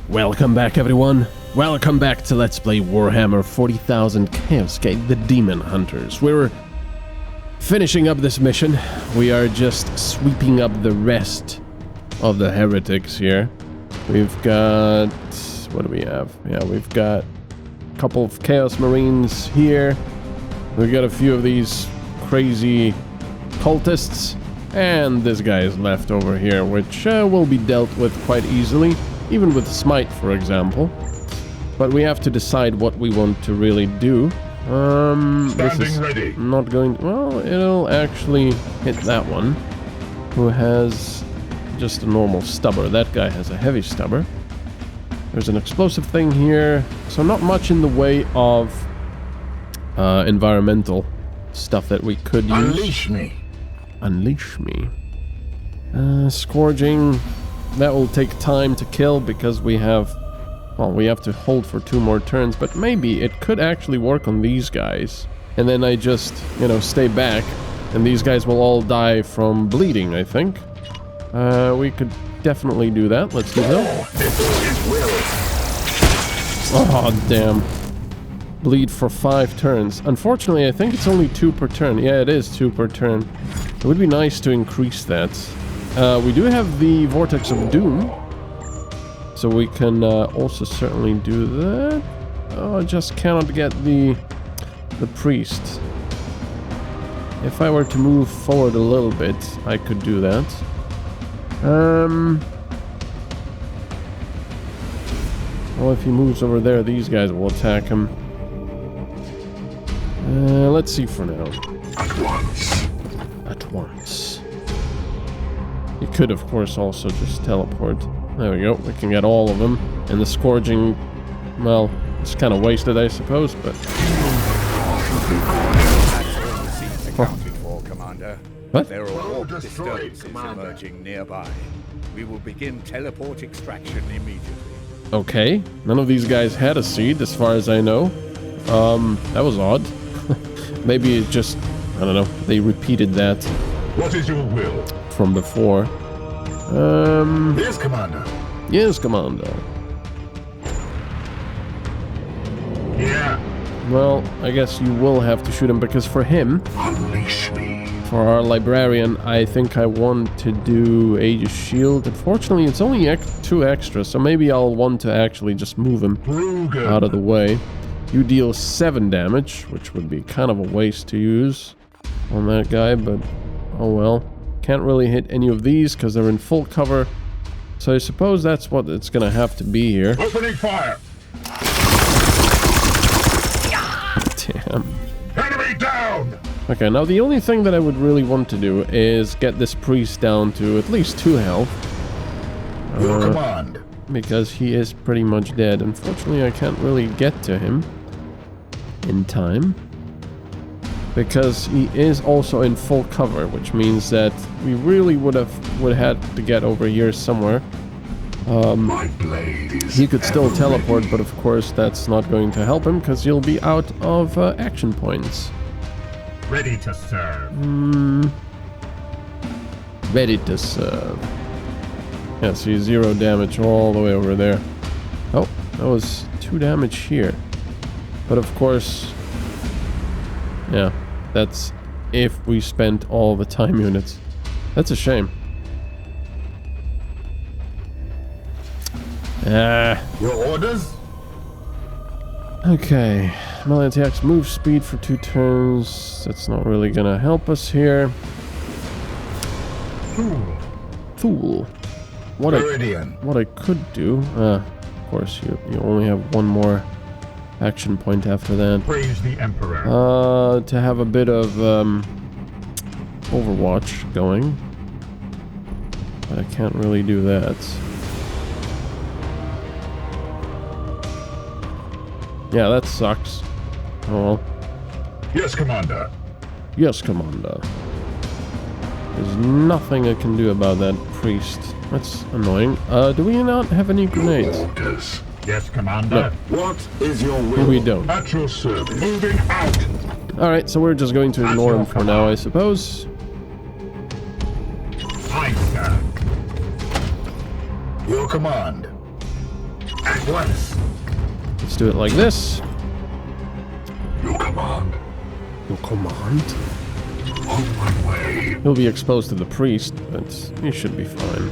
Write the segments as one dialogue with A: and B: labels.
A: Welcome back, everyone. Welcome back to Let's Play Warhammer 40,000 Chaos Gate, the Daemonhunters. We're finishing up this mission. We are just sweeping up the rest of the heretics here. We've got... what do we have? Yeah, we've got a couple of Chaos Marines here. We've got a few of these crazy cultists. And this guy is left over here, which will be dealt with quite easily. Even with Smite, for example. But we have to decide what we want to really do. This is ready. Not going... well, it'll actually hit that one. Who has just a normal stubber. That guy has a heavy stubber. There's an explosive thing here. So not much in the way of environmental stuff that we could use.
B: Unleash me.
A: Unleash me. Scourging... that will take time to kill because we have... well, we have to hold for 2 more turns, but maybe it could actually work on these guys. And then I just, you know, stay back, and these guys will all die from bleeding, I think. We could definitely do that. Let's do that. Oh, damn. Bleed for 5 turns. Unfortunately, I think it's only 2 per turn. Yeah, it is 2 per turn. It would be nice to increase that. We do have the Vortex of Doom, so we can also certainly do that. Oh, I just cannot get the priest. If I were to move forward a little bit, I could do that. Well, if he moves over there, these guys will attack him. Let's see for now.
B: At once.
A: At once. You could, of course, also just teleport. There we go. We can get all of them. And the scourging, well, it's kind of wasted, I suppose, but...
C: for, Commander.
A: What?
C: There are orb disturbances emerging nearby. We will begin teleport extraction immediately.
A: Okay. None of these guys had a seed, as far as I know. That was odd. Maybe it just... I don't know. They repeated that.
B: What is your will?
A: From before.
B: Yes, Commander.
A: Yes, Commander.
B: Yeah.
A: Well, I guess you will have to shoot him, because for him,
B: Unleash me.
A: for our librarian, I think I want to do Aegis Shield. Unfortunately, it's only 2 extra, so maybe I'll want to actually just move him out of the way. You deal 7 damage, which would be kind of a waste to use on that guy, but oh well. Can't really hit any of these because they're in full cover. So I suppose that's what it's gonna have to be here.
B: Opening fire.
A: Damn.
B: Enemy down.
A: Okay, now the only thing that I would really want to do is get this priest down to at least 2 health.
B: Your command.
A: Because he is pretty much dead. Unfortunately, I can't really get to him in time. Because he is also in full cover, which means that we really would have had to get over here somewhere.
B: My blade is
A: He could still teleport, but of course that's not going to help him because he'll be out of action points.
B: ready to serve.
A: Ready to serve. Yeah, see 0 damage all the way over there. Oh, that was 2 damage here. But of course, yeah, that's if we spent all the time units. That's a shame.
B: Your orders?
A: Okay. Melee attacks move speed for 2 turns. That's not really gonna help us here. Fool. What I could do... of course, you only have 1 more action point after that.
B: Praise the Emperor.
A: To have a bit of Overwatch going. But I can't really do that. Yeah, that sucks. Oh well.
B: Yes, Commander.
A: Yes, Commander. There's nothing I can do about that priest. That's annoying. Do we not have any grenades?
B: Orders. Yes, Commander.
A: No.
B: What is your will?
A: We don't.
B: At your service. Moving out.
A: Alright, so we're just going to ignore him for now, I suppose.
B: I stand. Your command. at once.
A: Let's do it like this.
B: Your command.
A: Your command?
B: On my way.
A: He'll be exposed to the priest, but he should be fine.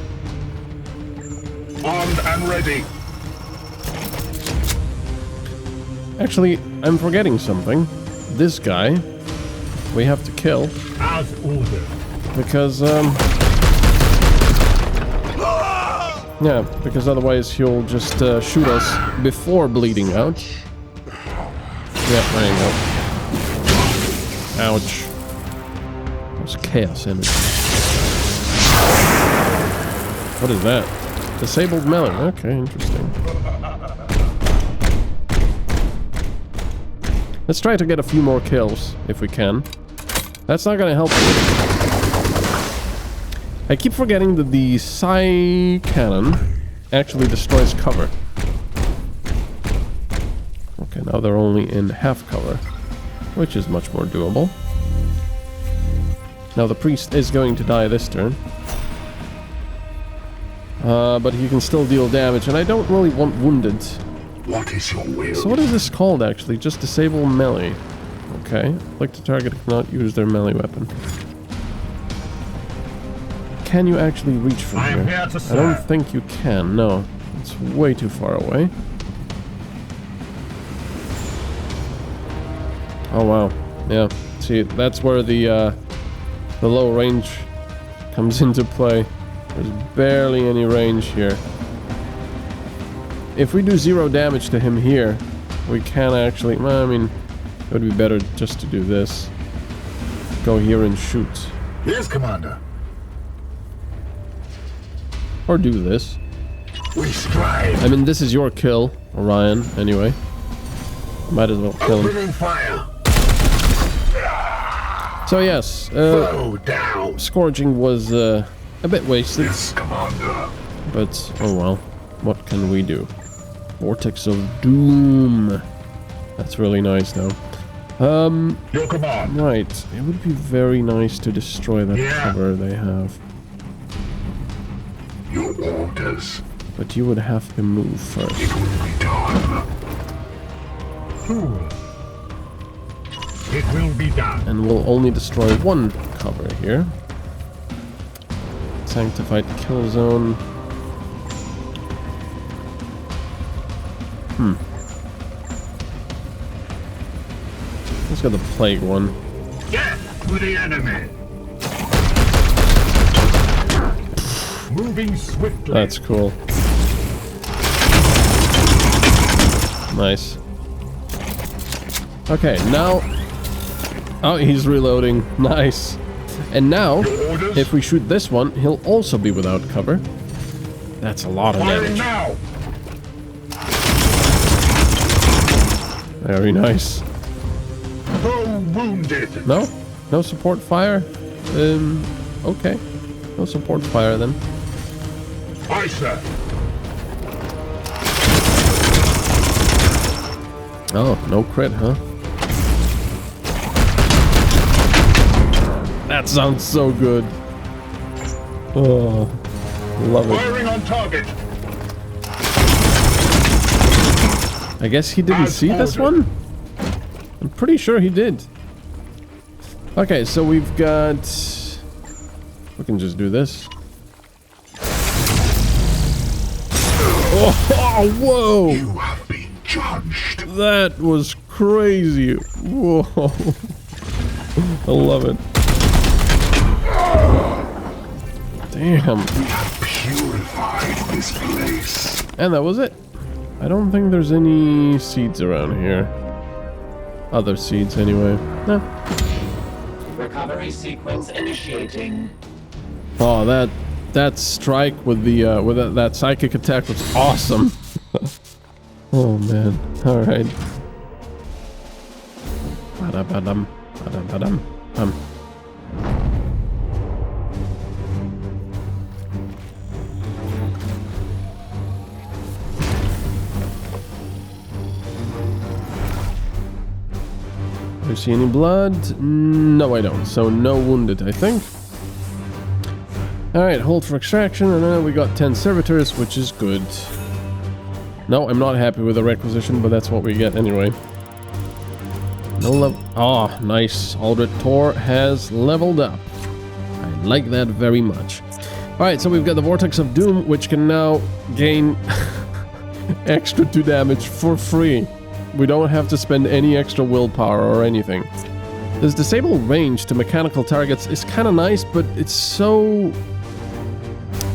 B: Armed and ready.
A: Actually, I'm forgetting something. This guy, we have to kill.
B: As ordered.
A: Because, yeah, because otherwise he'll just shoot us before bleeding out. Yeah, there you go. Ouch. There's chaos in it. What is that? Disabled melee. Okay, interesting. Let's try to get a few more kills, if we can. That's not gonna help you. I keep forgetting that the Psi cannon actually destroys cover. Okay, now they're only in half cover, which is much more doable. Now the priest is going to die this turn. But he can still deal damage, and I don't really want wounded.
B: What is your will?
A: So what is this called, actually? Just disable melee. Okay. Like the target cannot use their melee weapon. Can you actually reach from
B: I am
A: here?
B: here to
A: I
B: serve.
A: don't think you can, no. It's way too far away. Oh wow. Yeah. See, that's where the low range comes into play. There's barely any range here. If we do 0 damage to him here, we can actually... Well, I mean, it would be better just to do this. Go here and shoot.
B: Yes, Commander.
A: Or do this.
B: We strive.
A: I mean, this is your kill, Orion, anyway. Might as well kill him.
B: Opening fire.
A: So yes,
B: Foe down.
A: Scourging was a bit wasted.
B: Yes, Commander.
A: But, oh well. What can we do? Vortex of Doom. That's really nice, though.
B: Your command.
A: Right. It would be very nice to destroy that
B: Yeah.
A: cover they have.
B: Your orders.
A: But you would have to move first.
B: It will be done. Fool. It will be done.
A: And we'll only destroy one cover here. Sanctified Kill Zone. Let's go the Plague one.
B: Death to the enemy. Moving swiftly.
A: That's cool. Nice. Okay, now... Oh, he's reloading. Nice. And now,
B: Your orders.
A: if we shoot this one, he'll also be without cover. That's a lot of
B: Firing
A: damage.
B: now.
A: Very nice.
B: Foe wounded.
A: No? No support fire? Okay. No support fire then.
B: Aye, sir.
A: Oh, no crit, huh? That sounds so good. Oh, love it.
B: Firing on target.
A: I guess he didn't
B: As
A: see this
B: ordered.
A: one? I'm pretty sure he did. Okay, so we've got... We can just do this. Oh, whoa!
B: You have been judged.
A: That was crazy. Whoa. I love it. Damn.
B: We have purified this place.
A: And that was it. I don't think there's any seeds around here. Other seeds, anyway. No.
D: Recovery sequence initiating.
A: Oh, that strike with the that psychic attack was awesome. Oh man. All right. Ba-da-ba-dum, ba-da-ba-dum. Do you see any blood? No, I don't. So no wounded, I think. Alright, hold for extraction, and then we got 10 servitors, which is good. No, I'm not happy with the requisition, but that's what we get anyway. No level. Oh, nice. Aldred Tor has leveled up. I like that very much. Alright, so we've got the Vortex of Doom, which can now gain extra 2 damage for free. We don't have to spend any extra willpower or anything. This disable range to mechanical targets is kind of nice, but it's so...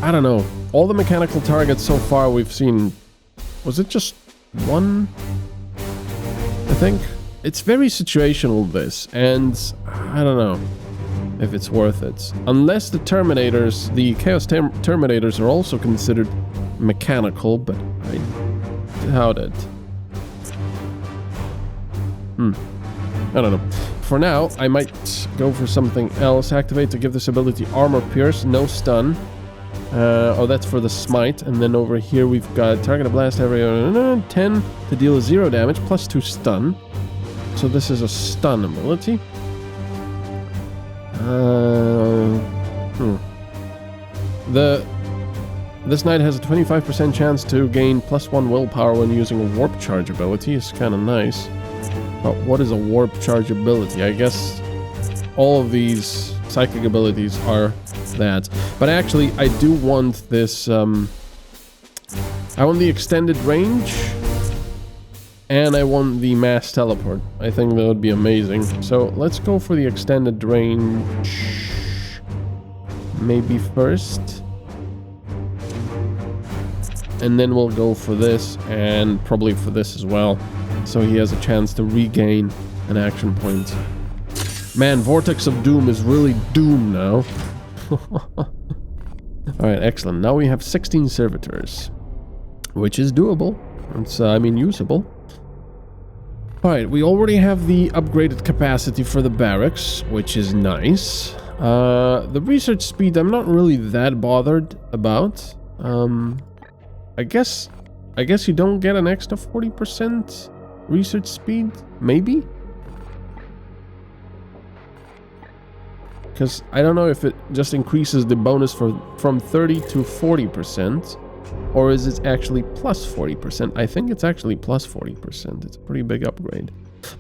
A: I don't know. All the mechanical targets so far we've seen... Was it just one? I think. It's very situational, this, and I don't know if it's worth it. Unless the Terminators, the Chaos Terminators are also considered mechanical, but I doubt it. I don't know. For now, I might go for something else. Activate to give this ability Armor Pierce, no stun. Oh, that's for the smite. And then over here we've got target a blast area 10 to deal 0 damage plus 2 stun. So this is a stun ability. This knight has a 25% chance to gain +1 willpower when using a warp charge ability. It's kind of nice. But what is a warp charge ability? I guess all of these psychic abilities are that. But actually, I do want this... I want the extended range, and I want the mass teleport. I think that would be amazing. So let's go for the extended range maybe first. And then we'll go for this, and probably for this as well. So he has a chance to regain an action point. Man, Vortex of Doom is really Doom now. Alright, excellent. Now we have 16 servitors, which is doable. It's, usable. Alright, we already have the upgraded capacity for the barracks, which is nice. The research speed, I'm not really that bothered about. I guess you don't get an extra 40% research speed, maybe? Because I don't know if it just increases the bonus from 30 to 40%, or is it actually plus 40%? I think it's actually plus 40%. It's a pretty big upgrade.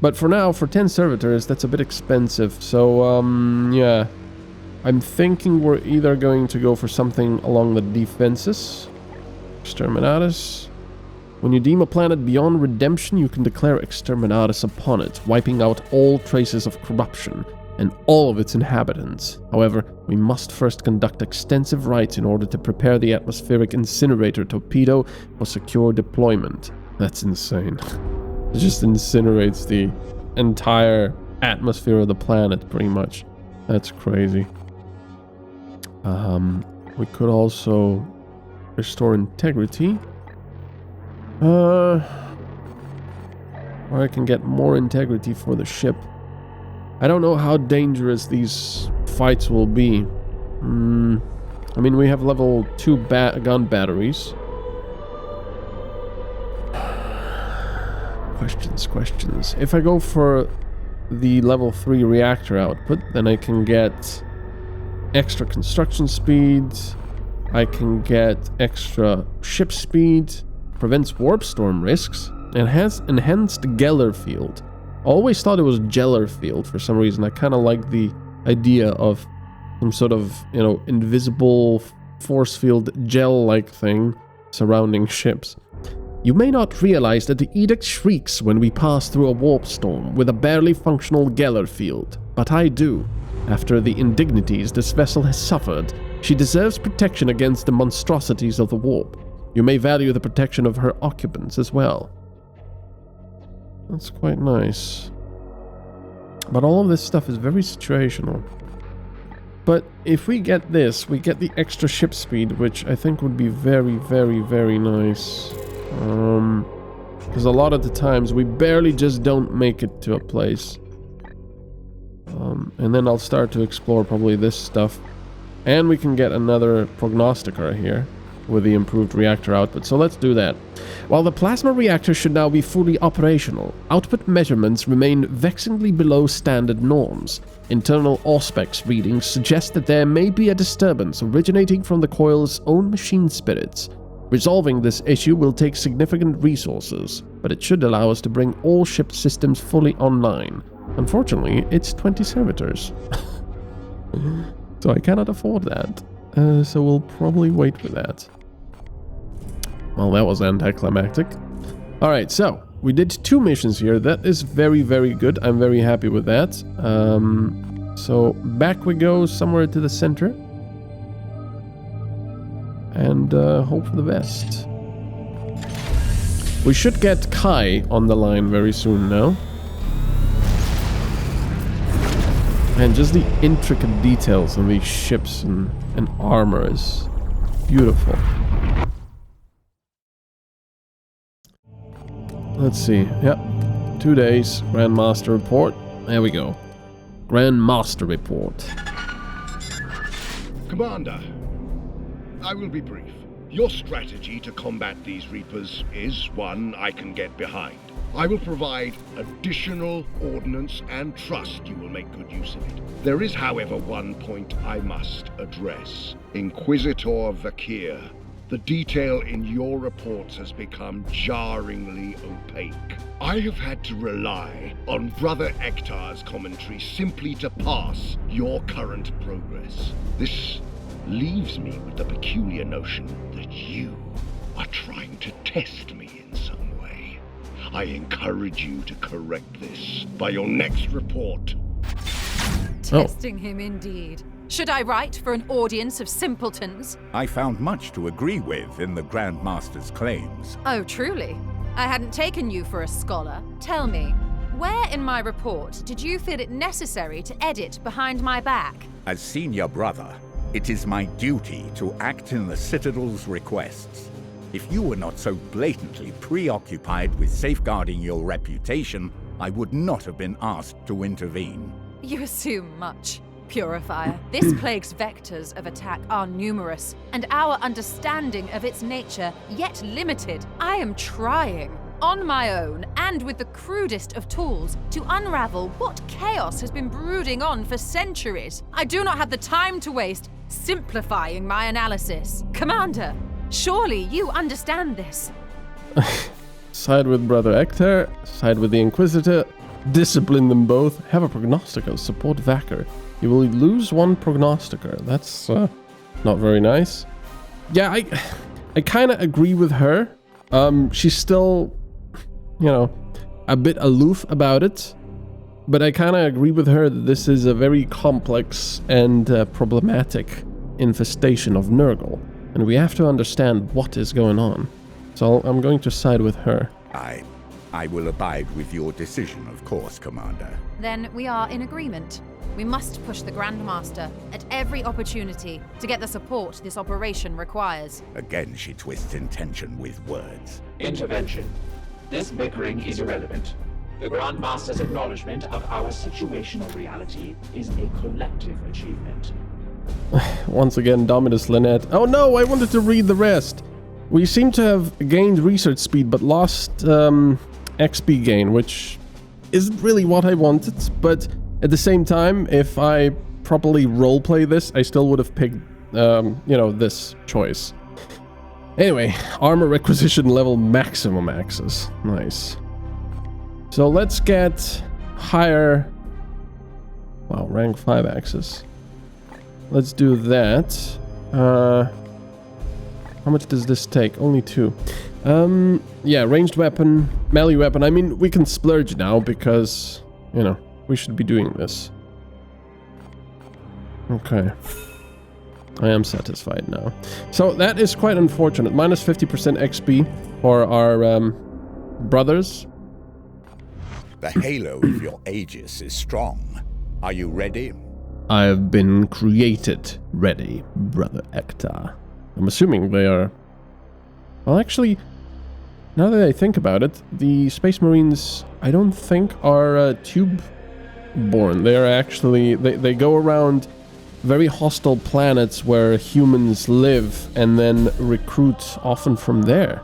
A: But for now, for 10 servitors, that's a bit expensive. So, yeah. I'm thinking we're either going to go for something along the defenses. Exterminatus. When you deem a planet beyond redemption, you can declare Exterminatus upon it, wiping out all traces of corruption and all of its inhabitants. However, we must first conduct extensive rites in order to prepare the atmospheric incinerator torpedo for secure deployment. That's insane. It just incinerates the entire atmosphere of the planet, pretty much. That's crazy. We could also restore integrity. Or I can get more integrity for the ship. I don't know how dangerous these fights will be. We have level 2 gun batteries. Questions. If I go for the level 3 reactor output, then I can get extra construction speed. I can get extra ship speed. Prevents warp storm risks. And has enhanced Geller field. I always thought it was Geller field for some reason. I kind of like the idea of some sort of, invisible force field gel-like thing surrounding ships. You may not realize that the Edict shrieks when we pass through a warp storm with a barely functional Geller field, but I do. After the indignities this vessel has suffered, she deserves protection against the monstrosities of the warp. You may value the protection of her occupants as well. That's quite nice. But all of this stuff is very situational. But if we get this, we get the extra ship speed, which I think would be very, very, very nice. Because a lot of the times we barely just don't make it to a place. And then I'll start to explore probably this stuff. And we can get another prognosticator here with the improved reactor output, so let's do that. While the plasma reactor should now be fully operational, output measurements remain vexingly below standard norms. Internal Auspex readings suggest that there may be a disturbance originating from the coil's own machine spirits. Resolving this issue will take significant resources, but it should allow us to bring all ship systems fully online. Unfortunately, it's 20 servitors. So I cannot afford that. So we'll probably wait for that. Well, that was anticlimactic. Alright, so we did 2 missions here. That is very, very good. I'm very happy with that. So back we go somewhere to the center. And hope for the best. We should get Kai on the line very soon now. And just the intricate details on these ships and armor is beautiful. Let's see. Yep. 2 days. Grandmaster report. There we go. Grandmaster report.
E: Commander, I will be brief. Your strategy to combat these Reapers is one I can get behind. I will provide additional ordnance and trust you will make good use of it. There is, however, one point I must address. Inquisitor Vakir, the detail in your reports has become jarringly opaque. I have had to rely on Brother Ektar's commentary simply to pass your current progress. This leaves me with the peculiar notion that you are trying to test me in some way. I encourage you to correct this by your next report.
F: Testing him indeed. Should I write for an audience of simpletons?
C: I found much to agree with in the Grand Master's claims.
F: Oh, truly? I hadn't taken you for a scholar. Tell me, where in my report did you feel it necessary to edit behind my back?
C: As senior brother, it is my duty to act in the Citadel's requests. If you were not so blatantly preoccupied with safeguarding your reputation, I would not have been asked to intervene.
F: You assume much, Purifier. This plague's vectors of attack are numerous, and our understanding of its nature yet limited. I am trying, on my own, and with the crudest of tools, to unravel what chaos has been brooding on for centuries. I do not have the time to waste simplifying my analysis. Commander, surely you understand this.
A: Side with Brother Ektar, side with the Inquisitor, discipline them both, have a prognostiker, support Vakir. You will lose one prognostiker. That's not very nice. Yeah, I kind of agree with her. She's still, you know, a bit aloof about it. But I kind of agree with her that this is a very complex and problematic infestation of Nurgle. And we have to understand what is going on. So I'm going to side with her.
C: I will abide with your decision, of course, Commander.
F: Then we are in agreement. We must push the Grandmaster at every opportunity to get the support this operation requires.
C: Again, she twists intention with words.
D: Intervention. This bickering is irrelevant. The Grandmaster's acknowledgement of our situational reality is a collective achievement.
A: Once again, Dominus Lynette. Oh no, I wanted to read the rest. We seem to have gained research speed, but lost XP gain, which isn't really what I wanted, but at the same time, if I properly roleplay this, I still would have picked, you know, this choice. Anyway, armor requisition level maximum access. Nice. So let's get higher... Wow, rank 5 access. Let's do that. How much does this take? Only 2. Yeah, ranged weapon, melee weapon. I mean, we can splurge now because, you know, we should be doing this. Okay. I am satisfied now. So that is quite unfortunate. Minus 50% XP for our brothers.
C: The halo of your Aegis is strong. Are you ready?
A: I have been created ready, Brother Ektar. I'm assuming they are... Well, actually, now that I think about it, the Space Marines, I don't think are tube-born. They are actually... They go around very hostile planets where humans live and then recruit often from there.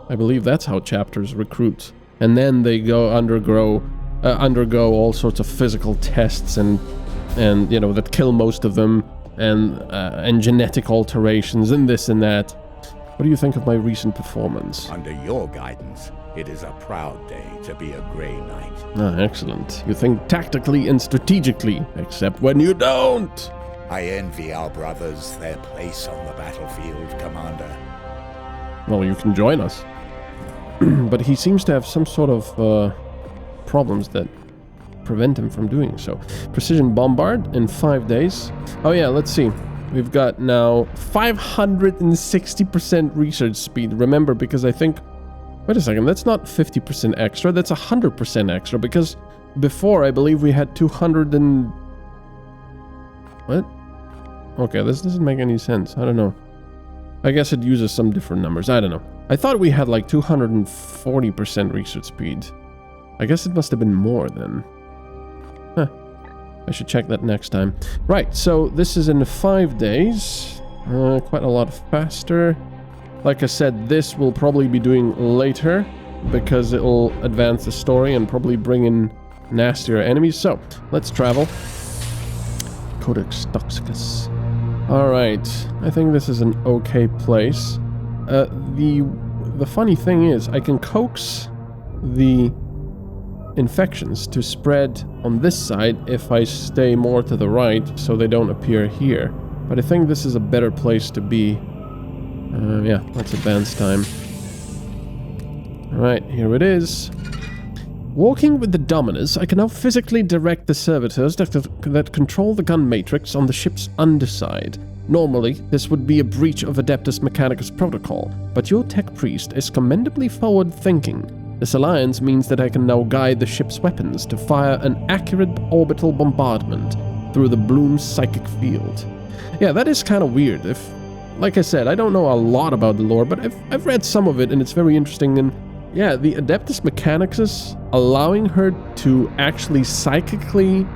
A: I believe that's how chapters recruit. And then they go undergo all sorts of physical tests and you know, that kill most of them, and genetic alterations and this and that. What do you think of my recent performance?
C: Under your guidance, it is a proud day to be a Grey Knight.
A: Ah, excellent. You think tactically and strategically, except when you don't!
C: I envy our brothers their place on the battlefield, Commander.
A: Well, you can join us. But he seems to have some sort of problems that prevent him from doing so. Precision bombard in 5 days. Oh yeah, let's see. We've got now 560% research speed. Remember, because I think... Wait a second, that's not 50% extra, that's 100% extra, because before I believe we had 200 and... What? Okay, this doesn't make any sense. I don't know. I guess it uses some different numbers. I don't know. I thought we had like 240% research speed. I guess it must have been more then. Huh. I should check that next time. Right, so this is in 5 days. Quite a lot faster. Like I said, this we'll probably be doing later because it'll advance the story and probably bring in nastier enemies. So, let's travel. Codex Toxicus. Alright, I think this is an okay place. The funny thing is, I can coax the infections to spread on this side if I stay more to the right so they don't appear here. But I think this is a better place to be. Yeah, let's advance time. Alright, here it is. Walking with the Dominus, I can now physically direct the servitors that control the gun matrix on the ship's underside. Normally, this would be a breach of Adeptus Mechanicus protocol, but your tech priest is commendably forward-thinking. This alliance means that I can now guide the ship's weapons to fire an accurate orbital bombardment through the Bloom's psychic field. Yeah, that is kind of weird. Like I said, I don't know a lot about the lore, but I've read some of it and it's very interesting. And yeah, the Adeptus Mechanicus allowing her to actually psychically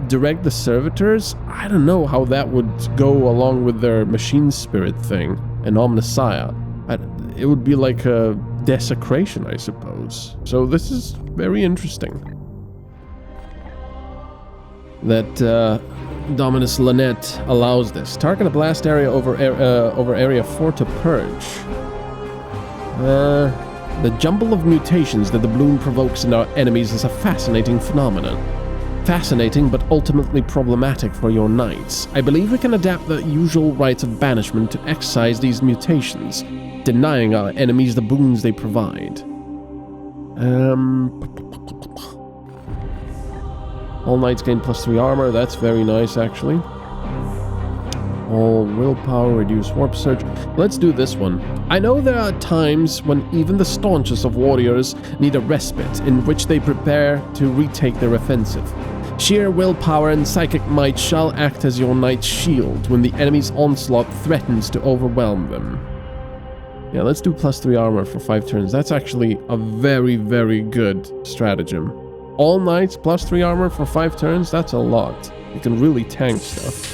A: direct the servitors, I don't know how that would go along with their machine spirit thing and Omnissiah. It would be like a desecration, I suppose. So this is very interesting. That Dominus Lynette allows this. Target a blast area over Area 4 to purge. The jumble of mutations that the bloom provokes in our enemies is a fascinating phenomenon. Fascinating, but ultimately problematic for your knights. I believe we can adapt the usual rites of banishment to excise these mutations, denying our enemies the boons they provide. All knights gain +3 armor, that's very nice actually. All willpower, reduce warp surge. Let's do this one. I know there are times when even the staunchest of warriors need a respite in which they prepare to retake their offensive. Sheer willpower and psychic might shall act as your knight's shield when the enemy's onslaught threatens to overwhelm them. Yeah, let's do +3 armor for 5 turns. That's actually a very, very good stratagem. All knights +3 armor for 5 turns, that's a lot. You can really tank stuff.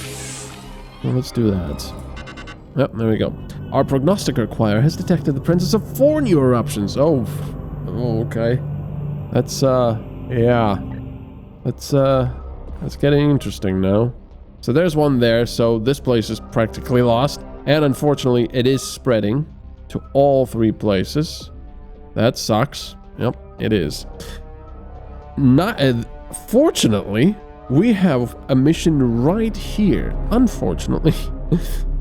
A: Well, let's do that. Yep, there we go. Our prognosticator choir has detected the presence of 4 new eruptions. Oh, okay. That's, yeah. That's getting interesting now. So there's one there, so this place is practically lost. And unfortunately, it is spreading to all 3 places. That sucks. Yep, it is. Fortunately, we have a mission right here. Unfortunately,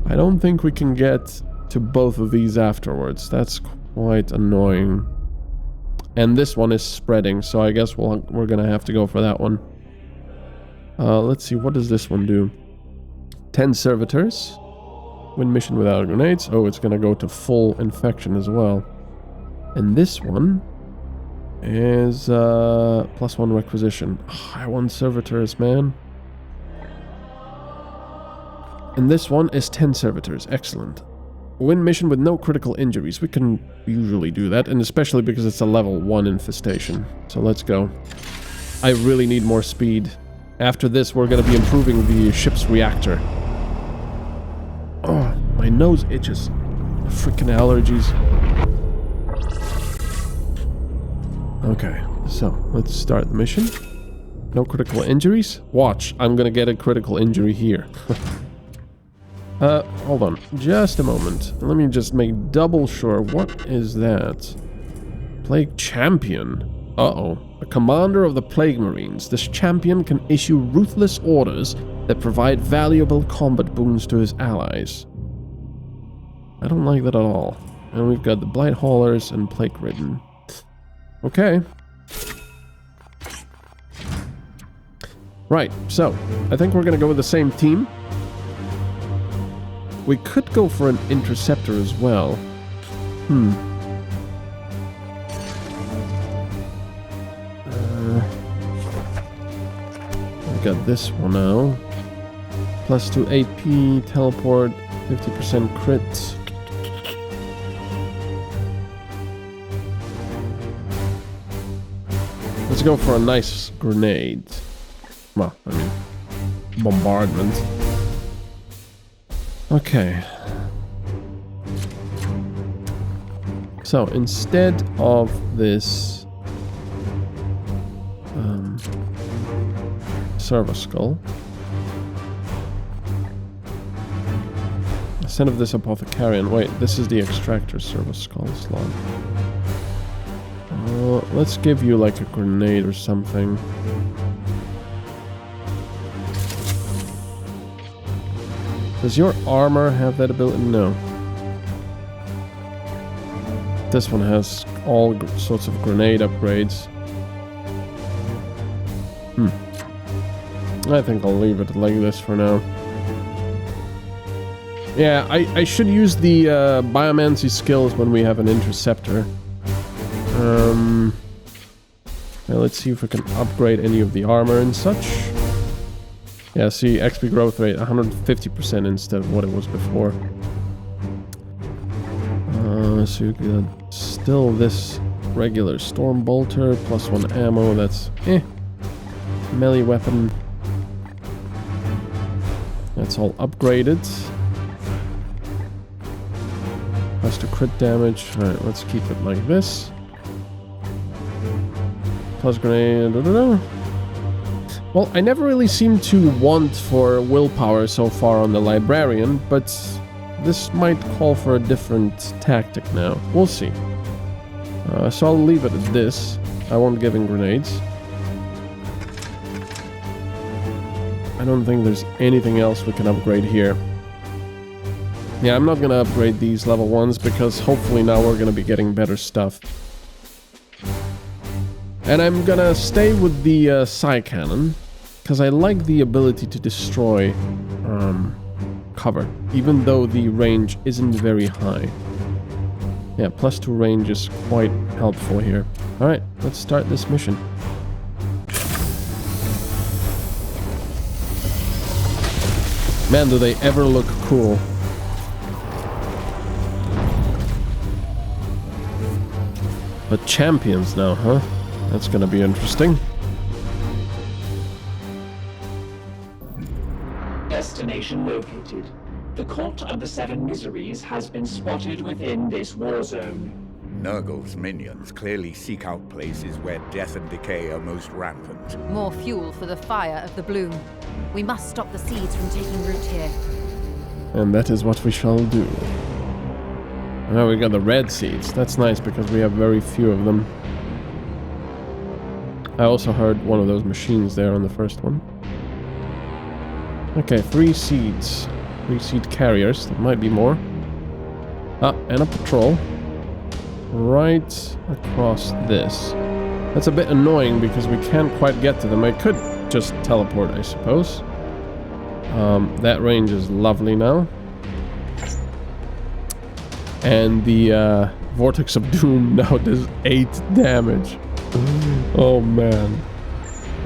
A: I don't think we can get to both of these afterwards. That's quite annoying. And this one is spreading, so I guess we're gonna have to go for that one. Let's see, what does this one do? 10 servitors. Win mission without grenades. Oh, it's gonna go to full infection as well. And this one is +1 requisition. Oh, I want servitors, man. And this one is 10 servitors. Excellent. Win mission with no critical injuries. We can usually do that, and especially because it's a level 1 infestation. So let's go. I really need more speed. After this, we're going to be improving the ship's reactor. Oh, my nose itches. Freaking allergies. Okay, so let's start the mission. No critical injuries. Watch, I'm gonna get a critical injury here. Hold on. Just a moment. Let me just make double sure. What is that? Plague Champion. Uh-oh. A commander of the Plague Marines. This champion can issue ruthless orders that provide valuable combat boons to his allies. I don't like that at all. And we've got the Blight Haulers and Plague Ridden. Okay. Right, so I think we're gonna go with the same team. We could go for an interceptor as well. We got this one now. +2 AP, teleport, 50% crit. Let's go for a nice grenade. Well, I mean, bombardment. Okay. So instead of this servo skull, instead of this apothecarian, wait, this is the extractor servo skull slot. Let's give you like a grenade or something. Does your armor have that ability? No. This one has all sorts of grenade upgrades. I think I'll leave it like this for now. Yeah, I should use the biomancy skills when we have an interceptor. Yeah, let's see if we can upgrade any of the armor and such. Yeah, see, XP growth rate 150% instead of what it was before. So you got still this regular storm bolter, +1 ammo, that's melee weapon. That's all upgraded. +2 crit damage. Alright, let's keep it like this. Plus grenade. Well, I never really seem to want for willpower so far on the librarian, but this might call for a different tactic now. We'll see. So I'll leave it at this. I won't give him grenades. I don't think there's anything else we can upgrade here. Yeah, I'm not gonna upgrade these level 1s because hopefully now we're gonna be getting better stuff. And I'm gonna stay with the Psi Cannon, because I like the ability to destroy cover, even though the range isn't very high. Yeah, +2 range is quite helpful here. Alright, let's start this mission. Man, do they ever look cool. But champions now, huh? That's gonna be interesting.
D: Destination located. The Cult of the Seven Miseries has been spotted within this war zone.
C: Nurgle's minions clearly seek out places where death and decay are most rampant.
F: More fuel for the fire of the bloom. We must stop the seeds from taking root here.
A: And that is what we shall do. Now we got the red seeds. That's nice because we have very few of them. I also heard one of those machines there on the first one. Okay, 3 seeds. 3 seed carriers. There might be more. Ah, and a patrol. Right across this. That's a bit annoying because we can't quite get to them. I could just teleport, I suppose. That range is lovely now. And the Vortex of Doom now does 8 damage. Oh man.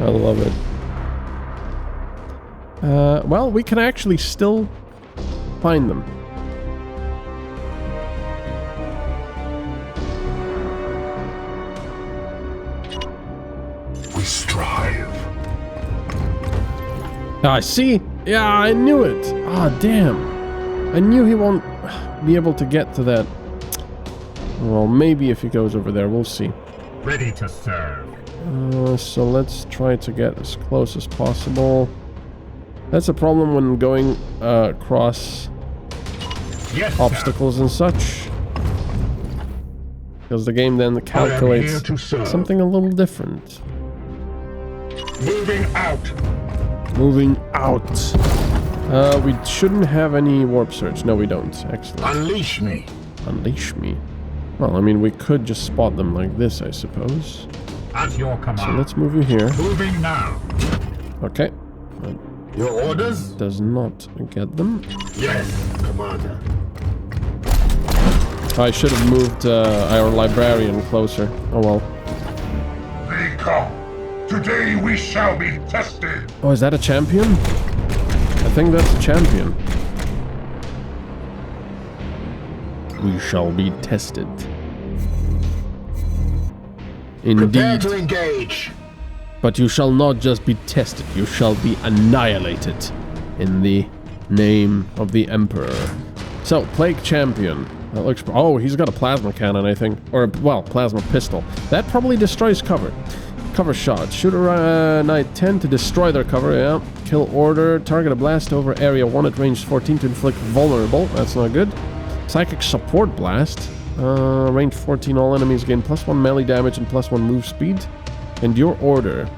A: I love it. Well, we can actually still find them.
B: We strive.
A: Ah, see? Yeah, I knew it. Ah, damn. I knew he won't be able to get to that. Well, maybe if he goes over there, we'll see.
G: Ready to serve.
A: So let's try to get as close as possible. That's a problem when going across
G: Yes,
A: obstacles and such. Because the game then calculates something a little different.
G: sir. Moving out.
A: Moving out. We shouldn't have any warp surge. No, we don't. Excellent.
G: Unleash me.
A: Unleash me. Well, I mean, we could just spot them like this, I suppose.
G: At your command.
A: So let's move you here.
G: Moving now.
A: Okay.
G: Your orders?
A: Does not get them.
G: Yes, Commander.
A: I should have moved our librarian closer. Oh well.
B: They come. Today we shall be tested.
A: Oh, is that a champion? I think that's a champion. We shall be tested.
G: Prepare
A: Indeed.
G: to engage.
A: But you shall not just be tested, you shall be annihilated in the name of the Emperor. So, Plague Champion. That looks... Oh, he's got a plasma cannon, I think. Or, well, plasma pistol. That probably destroys cover. Cover shot. Shoot a Knight 10 to destroy their cover, yeah. Kill order. Target a blast over area 1 at range 14 to inflict vulnerable. That's not good. Psychic support blast. Range 14, all enemies gain +1 melee damage and +1 move speed. Endure order.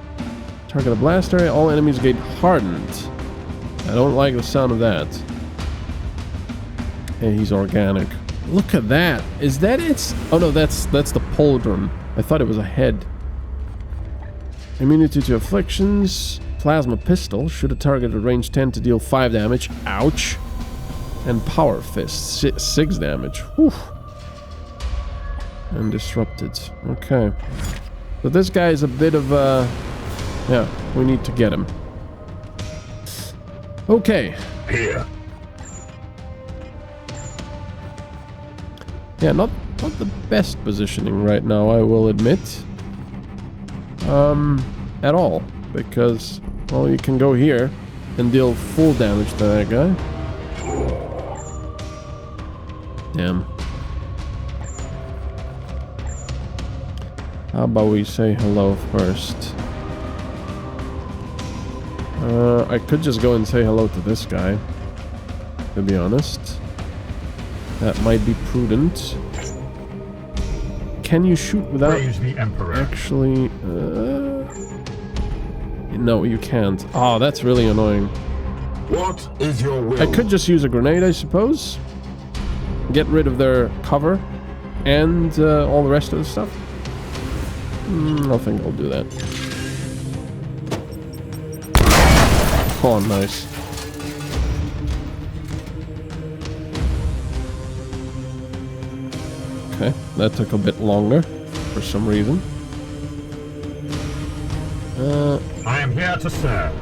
A: Target a blast area, all enemies gain hardened. I don't like the sound of that. Hey, he's organic. Look at that. Is that its... Oh no, that's the pauldron. I thought it was a head. Immunity to afflictions. Plasma pistol. Shoot a target at range 10 to deal 5 damage. Ouch. And power fist. 6 damage. Whew. And disrupted. Okay. So this guy is a bit of a... Yeah, we need to get him. Okay.
G: Here.
A: Yeah, not the best positioning right now, I will admit. At all. Because, well, you can go here and deal full damage to that guy. Damn. How about we say hello first? I could just go and say hello to this guy, to be honest. That might be prudent. Can you shoot without
G: Praise the Emperor.
A: actually... No, you can't. Oh, that's really annoying.
G: What is your will?
A: I could just use a grenade, I suppose. Get rid of their cover and all the rest of the stuff. I think I'll do that. Oh, nice. Okay, that took a bit longer for some reason.
G: I am here to serve.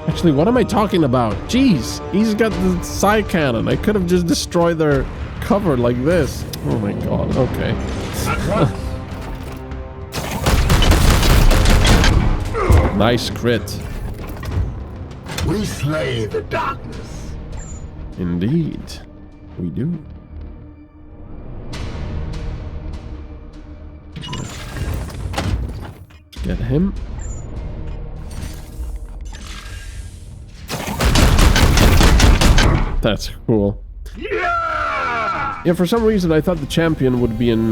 A: Actually, what am I talking about? Jeez, he's got the side cannon. I could have just destroyed their cover like this. Oh my god, okay.
G: At once.
A: Nice crit.
G: We slay the darkness.
A: Indeed, we do. Get him. That's cool. Yeah, for some reason I thought the champion would be in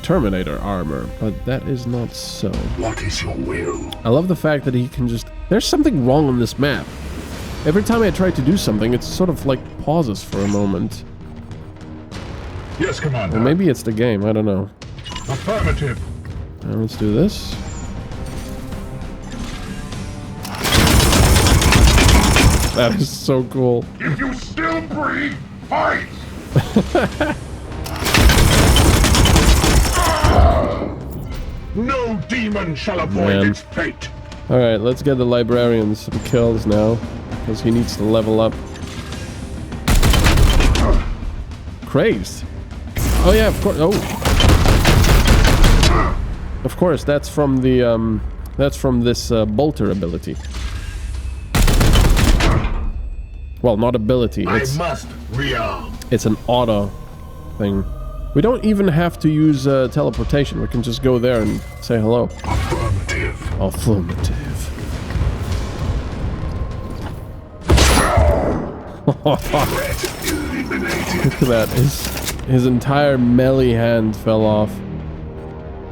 A: Terminator armor, but that is not so.
B: What is your will?
A: I love the fact that he can just... There's something wrong on this map. Every time I try to do something, it sort of like pauses for a moment.
G: Yes, Commander.
A: Or maybe it's the game, I don't know.
G: Affirmative.
A: Now let's do this. That is so cool.
B: If you still breathe, fight!
G: No demon shall avoid its fate.
A: Alright, let's get the librarian some kills now, because he needs to level up. Crazed. Oh yeah, of course. Oh. Of course, that's from the that's from this bolter ability. Well, not ability. It's,
G: I must rearm.
A: It's an auto thing. We don't even have to use teleportation. We can just go there and say hello.
B: Affirmative.
A: Affirmative.
B: Threat
A: Look at that. His entire melee hand fell off.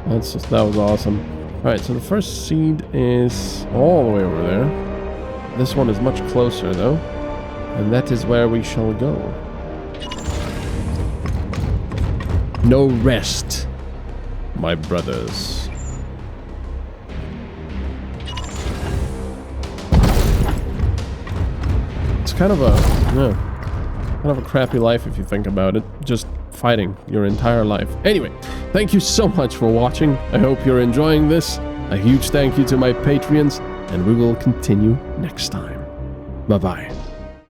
A: That was awesome. Alright, so the first seed is all the way over there. This one is much closer though. And that is where we shall go. No rest, my brothers. It's kind of a crappy life if you think about it. Just fighting your entire life. Anyway, thank you so much for watching. I hope you're enjoying this. A huge thank you to my Patreons, and we will continue next time. Bye-bye.